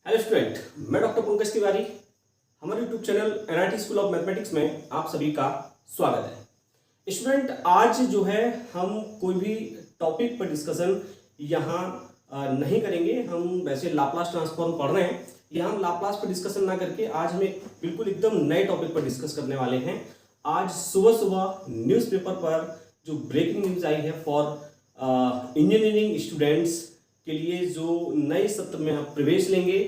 Hello student, मैं doctor Pankaj Tiwari. हमारे YouTube channel NIT school of mathematics में आप सभी का स्वागत है। स्टूडेंट, आज जो है हम कोई भी टॉपिक पर डिस्कशन यहाँ नहीं करेंगे। हम वैसे लाप्लास ट्रांसफॉर्म पढ़ रहे हैं, यहाँ हम लाप्लास पर डिस्कशन ना करके आज हम एक बिल्कुल एकदम नए टॉपिक पर डिस्कस करने वाले हैं। आज सुबह सुबह न्यूज़पेपर पर जो ब्रेकिंग न्यूज़ आई है फॉर इंजीनियरिंग स्टूडेंट्स के लिए, जो नए सत्र में आप प्रवेश लेंगे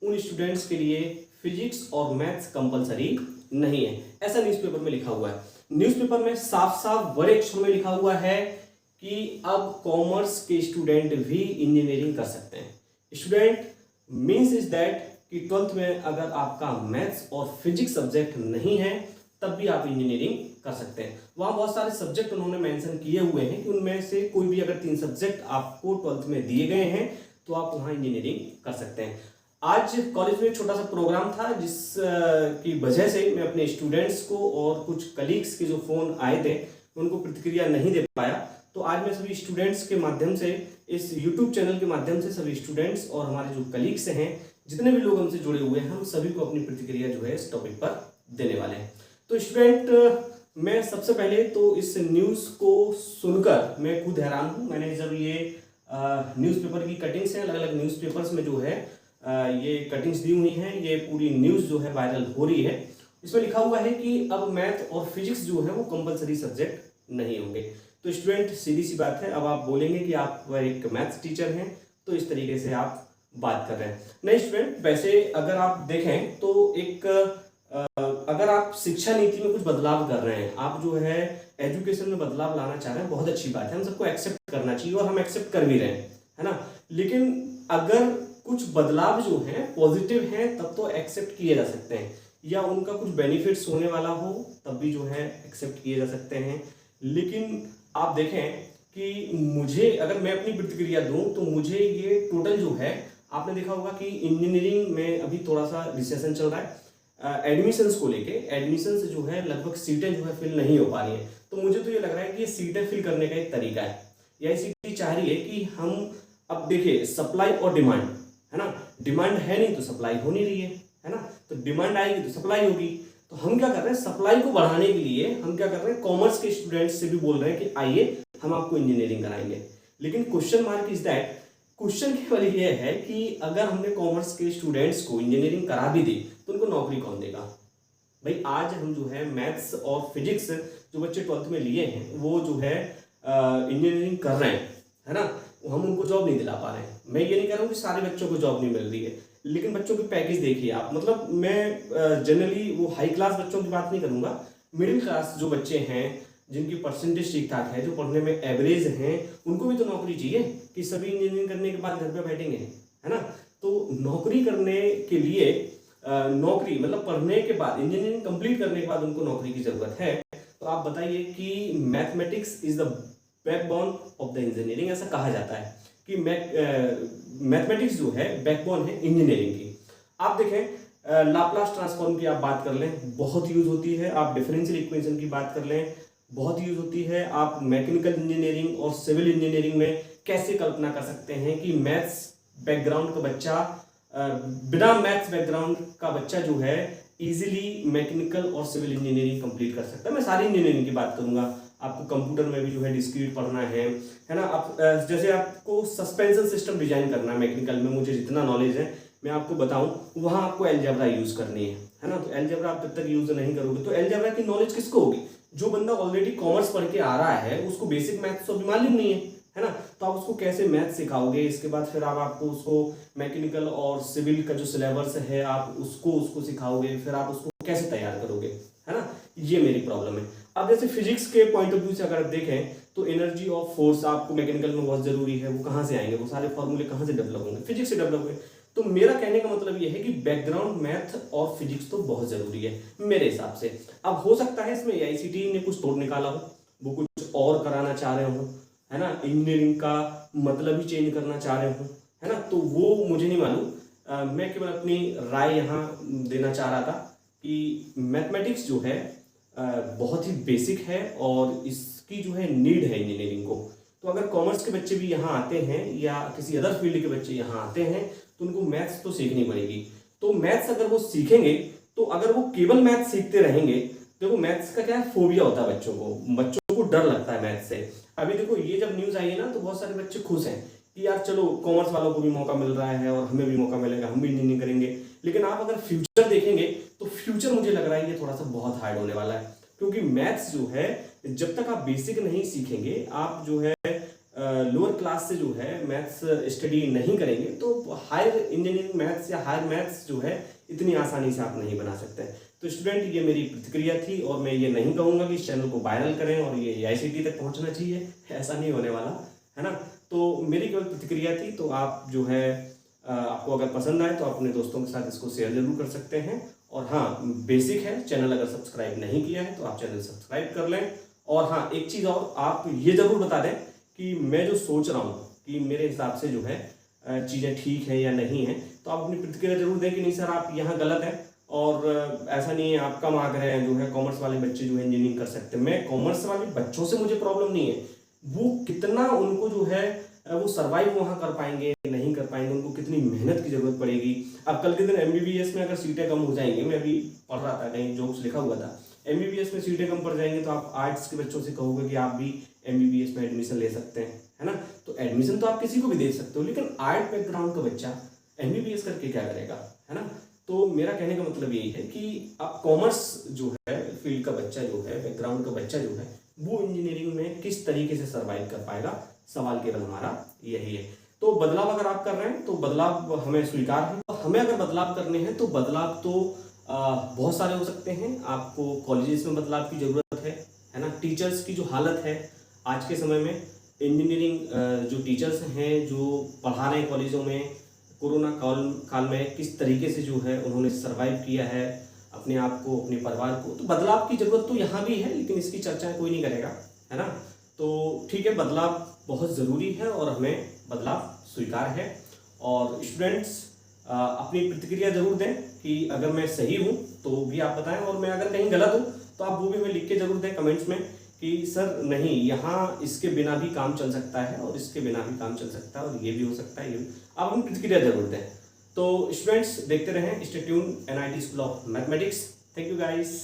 उन स्टूडेंट्स के लिए फिजिक्स और मैथ्स कंपलसरी नहीं है, ऐसा न्यूज़पेपर में लिखा हुआ है। न्यूज़पेपर में साफ साफ बड़े अक्षर में लिखा हुआ है कि अब कॉमर्स के स्टूडेंट भी इंजीनियरिंग कर सकते हैं। स्टूडेंट मीन्स इज दैट कि 12th में अगर आपका मैथ्स और फिजिक्स सब्जेक्ट नहीं है तब भी आप इंजीनियरिंग कर सकते हैं। वहाँ बहुत सारे सब्जेक्ट उन्होंने मेंशन किए हुए हैं कि उनमें से कोई भी अगर 3 सब्जेक्ट आपको 12th में दिए गए हैं तो आप वहाँ इंजीनियरिंग कर सकते हैं। आज कॉलेज में एक छोटा सा प्रोग्राम था जिस की वजह से मैं अपने स्टूडेंट्स को और कुछ कलीग्स के जो फ़ोन आए थे उनको प्रतिक्रिया नहीं दे पाया। तो आज मैं सभी स्टूडेंट्स के माध्यम से, इस यूट्यूब चैनल के माध्यम से सभी स्टूडेंट्स और हमारे जो कलीग्स हैं, जितने भी लोग हमसे जुड़े हुए हैं, हम सभी को अपनी प्रतिक्रिया जो है इस टॉपिक पर देने वाले हैं। तो स्टूडेंट, मैं सबसे पहले तो इस न्यूज़ को सुनकर मैं खुद हैरान हूँ। मैंने जब ये न्यूज़पेपर की कटिंग्स हैं, अलग अलग न्यूज़पेपर्स में जो है ये कटिंग्स दी हुई हैं, ये पूरी न्यूज़ जो है वायरल हो रही है। इसमें लिखा हुआ है कि अब मैथ और फिजिक्स जो है वो कंपलसरी सब्जेक्ट नहीं होंगे। तो स्टूडेंट, सीधी सी बात है, अब आप बोलेंगे कि आप एक मैथ्स टीचर हैं तो इस तरीके से आप बात कर रहे हैं। नहीं स्टूडेंट, वैसे अगर आप देखें तो एक अगर आप शिक्षा नीति में कुछ बदलाव कर रहे हैं, आप जो है एजुकेशन में बदलाव लाना चाह रहे हैं, बहुत अच्छी बात है, हम सबको एक्सेप्ट करना चाहिए और हम एक्सेप्ट कर भी रहे हैं, है ना। लेकिन अगर कुछ बदलाव जो हैं पॉजिटिव हैं तब तो एक्सेप्ट किए जा सकते हैं, या उनका कुछ बेनिफिट्स होने वाला हो तब भी जो है एक्सेप्ट किए जा सकते हैं। लेकिन आप देखें कि मुझे, अगर मैं अपनी प्रतिक्रिया दूं तो मुझे ये टोटल जो है, आपने देखा होगा कि इंजीनियरिंग में अभी थोड़ा सा रिसेशन चल रहा है एडमिशन्स को लेके। एडमिशन्स जो है लगभग सीटें जो है फिल नहीं हो पा रही हैं। तो मुझे तो ये लग रहा है कि ये सीटें फिल करने का एक तरीका है, या ICT चाह रही है कि हम, अब देखिए सप्लाई और डिमांड है ना, डिमांड है नहीं तो सप्लाई हो नहीं रही है ना, तो डिमांड आएगी तो सप्लाई होगी। तो हम क्या कर रहे हैं, सप्लाई को बढ़ाने के लिए हम क्या कर रहे हैं, कॉमर्स के स्टूडेंट्स से भी बोल रहे हैं कि आइए हम आपको इंजीनियरिंग कराएंगे। लेकिन question mark is that, question केवल ये है कि अगर हमने कॉमर्स के स्टूडेंट्स को इंजीनियरिंग करा भी दी तो उनको नौकरी कौन देगा। भाई आज हम जो है मैथ्स और फिजिक्स जो बच्चे 12th में लिए हैं वो जो है इंजीनियरिंग कर रहे हैं, है ना, हम उनको जॉब नहीं दिला पा रहे हैं। मैं ये नहीं कह रहा हूँ कि सारे बच्चों को जॉब नहीं मिल रही है, लेकिन बच्चों की पैकेज देखिए आप। मतलब मैं जनरली वो हाई क्लास बच्चों की बात नहीं करूँगा, मिडिल क्लास जो बच्चे हैं जिनकी परसेंटेज ठीक ठाक है, जो पढ़ने में एवरेज हैं, उनको भी तो नौकरी चाहिए कि सभी इंजीनियरिंग करने के बाद घर पे बैठेंगे, है ना। तो नौकरी करने के लिए नौकरी मतलब पढ़ने के बाद, इंजीनियरिंग कंप्लीट करने के बाद उनको नौकरी की जरूरत है। तो आप बताइए कि mathematics is the backbone of the engineering, ऐसा कहा जाता है कि मैथमेटिक्स जो है बैकबोन है इंजीनियरिंग की। आप देखें लाप्लास ट्रांसफॉर्म की आप बात कर लें, बहुत यूज होती है। आप डिफरेंशियल इक्वेशन की बात कर लें, बहुत यूज होती है। आप मैकेनिकल इंजीनियरिंग और सिविल इंजीनियरिंग में कैसे कल्पना कर सकते हैं कि मैथ्स बैकग्राउंड का बच्चा, बिना मैथ्स बैकग्राउंड का बच्चा जो है इजीली मैकेनिकल और सिविल इंजीनियरिंग कंप्लीट कर सकता है। मैं सारी इंजीनियरिंग की बात करूंगा, आपको कंप्यूटर में भी जो है डिस्क्रीट पढ़ना है ना। आप जैसे आपको सस्पेंशन सिस्टम डिजाइन करना है मैकेनिकल में, मुझे जितना नॉलेज है मैं आपको बताऊं, वहां आपको अलजेब्रा यूज करनी है ना। तो अलजेब्रा आप जब तक यूज नहीं करोगे तो अलजेब्रा की नॉलेज किसको होगी, जो बंदा ऑलरेडी कॉमर्स पढ़ के आ रहा है उसको बेसिक मैथ्स तो अभी मालूम नहीं है ना। तो आप उसको कैसे मैथ सिखाओगे, इसके बाद फिर आप आपको उसको मैकेनिकल और सिविल का जो सिलेबस है आप उसको सिखाओगे, फिर आप उसको कैसे तैयार करोगे, है ना। ये मेरी प्रॉब्लम है। अब जैसे फिजिक्स के पॉइंट ऑफ व्यू से अगर आप देखें तो एनर्जी ऑफ फोर्स आपको मैकेनिकल में बहुत जरूरी है, वो कहाँ से आएंगे, वो सारे फॉर्मूले कहाँ से डेवलप होंगे, फिजिक्स से डेवलप होंगे। तो मेरा कहने का मतलब ये है कि बैकग्राउंड मैथ और फिजिक्स तो बहुत जरूरी है मेरे हिसाब से। अब हो सकता है इसमें ICT ने कुछ तोड़ निकाला हो, वो कुछ और कराना चाह रहे हो, है ना, इंजीनियरिंग का मतलब ही चेंज करना चाह रहे हो, है ना। तो वो मुझे नहीं मालूम, मैं केवल अपनी राय यहाँ देना चाह रहा था कि मैथमेटिक्स जो है बहुत ही बेसिक है और इसकी जो है नीड है इंजीनियरिंग को। तो अगर कॉमर्स के बच्चे भी यहाँ आते हैं या किसी अदर फील्ड के बच्चे यहाँ आते हैं तो उनको मैथ्स तो सीखनी पड़ेगी। तो मैथ्स अगर वो सीखेंगे तो अगर वो केवल मैथ्स सीखते रहेंगे, देखो मैथ्स का क्या है, फोबिया होता है बच्चों को डर लगता है मैथ्स से। अभी देखो ये जब न्यूज आई है ना तो बहुत सारे बच्चे खुश हैं कि यार चलो कॉमर्स वालों को भी मौका मिल रहा है और हमें भी मौका मिलेगा, हम भी इंजीनियरिंग करेंगे। लेकिन आप अगर फ्यूचर देखेंगे तो फ्यूचर मुझे लग रहा है ये थोड़ा सा बहुत हार्ड होने वाला है, क्योंकि मैथ्स जो है जब तक आप बेसिक नहीं सीखेंगे, आप जो है लोअर क्लास से जो है मैथ्स स्टडी नहीं करेंगे तो हायर इंजीनियरिंग मैथ्स या हायर मैथ्स जो है इतनी आसानी से आप नहीं बना सकते। तो स्टूडेंट, ये मेरी प्रतिक्रिया थी और मैं ये नहीं कहूँगा कि इस चैनल को वायरल करें और ये AICTE तक पहुँचना चाहिए, ऐसा नहीं होने वाला है ना। तो मेरी केवल प्रतिक्रिया थी, तो आप जो है आपको अगर पसंद आए तो अपने दोस्तों के साथ इसको शेयर जरूर कर सकते हैं। और हाँ, बेसिक है, चैनल अगर सब्सक्राइब नहीं किया है तो आप चैनल सब्सक्राइब कर लें। और हाँ, एक चीज़ और, आप ये जरूर बता दें कि मैं जो सोच रहा हूँ कि मेरे हिसाब से जो है चीज़ें ठीक है या नहीं है, तो आप अपनी प्रतिक्रिया जरूर दें कि नहीं सर आप यहाँ गलत है और ऐसा नहीं है, आप कम आग्रह जो है कॉमर्स वाले बच्चे जो है इंजीनियरिंग कर सकते हैं। मैं कॉमर्स वाले बच्चों से मुझे प्रॉब्लम नहीं है, वो कितना उनको जो है वो सर्वाइव वहाँ कर पाएंगे नहीं कर पाएंगे, उनको कितनी मेहनत की जरूरत पड़ेगी। अब कल के दिन MBBS में अगर सीटें कम हो जाएंगी, मैं अभी पढ़ रहा था कहीं जोक्स लिखा हुआ था, MBBS में सीटें कम पड़ जाएंगी तो आप आर्ट्स के बच्चों से कहोगे कि आप भी MBBS में एडमिशन ले सकते हैं, है ना। तो एडमिशन तो आप किसी को भी दे सकते हो, लेकिन आर्ट बैकग्राउंड का बच्चा MBBS करके क्या करेगा, है ना। तो मेरा कहने का मतलब यही है कि आप कॉमर्स जो है फील्ड का बच्चा जो है, बैकग्राउंड का बच्चा जो है, वो इंजीनियरिंग में किस तरीके से सर्वाइव कर पाएगा, सवाल केवल हमारा यही है। तो बदलाव अगर आप कर रहे हैं तो बदलाव हमें स्वीकार है। हमें अगर बदलाव करने हैं तो बदलाव तो बहुत सारे हो सकते हैं। आपको कॉलेजेस में बदलाव की जरूरत है ना। टीचर्स की जो हालत है आज के समय में, इंजीनियरिंग जो टीचर्स हैं जो पढ़ा रहे हैं कॉलेजों में, कोरोना काल में किस तरीके से जो है उन्होंने सर्वाइव किया है अपने आप को, अपने परिवार को, तो बदलाव की जरूरत तो यहाँ भी है, लेकिन इसकी चर्चा कोई नहीं करेगा, है ना। तो ठीक है, बदलाव बहुत ज़रूरी है और हमें बदलाव स्वीकार है। और स्टूडेंट्स अपनी प्रतिक्रिया जरूर दें कि अगर मैं सही हूँ तो भी आप बताएं, और मैं अगर कहीं गलत हूँ तो आप वो भी हमें लिख के जरूर दें कमेंट्स में कि सर नहीं, यहाँ इसके बिना भी काम चल सकता है और इसके बिना भी काम चल सकता है और ये भी हो सकता है, ये भी। आप अपनी प्रतिक्रिया जरूर दें। तो स्टूडेंट्स देखते रहें, stay tuned NIT school of mathematics. Thank you guys.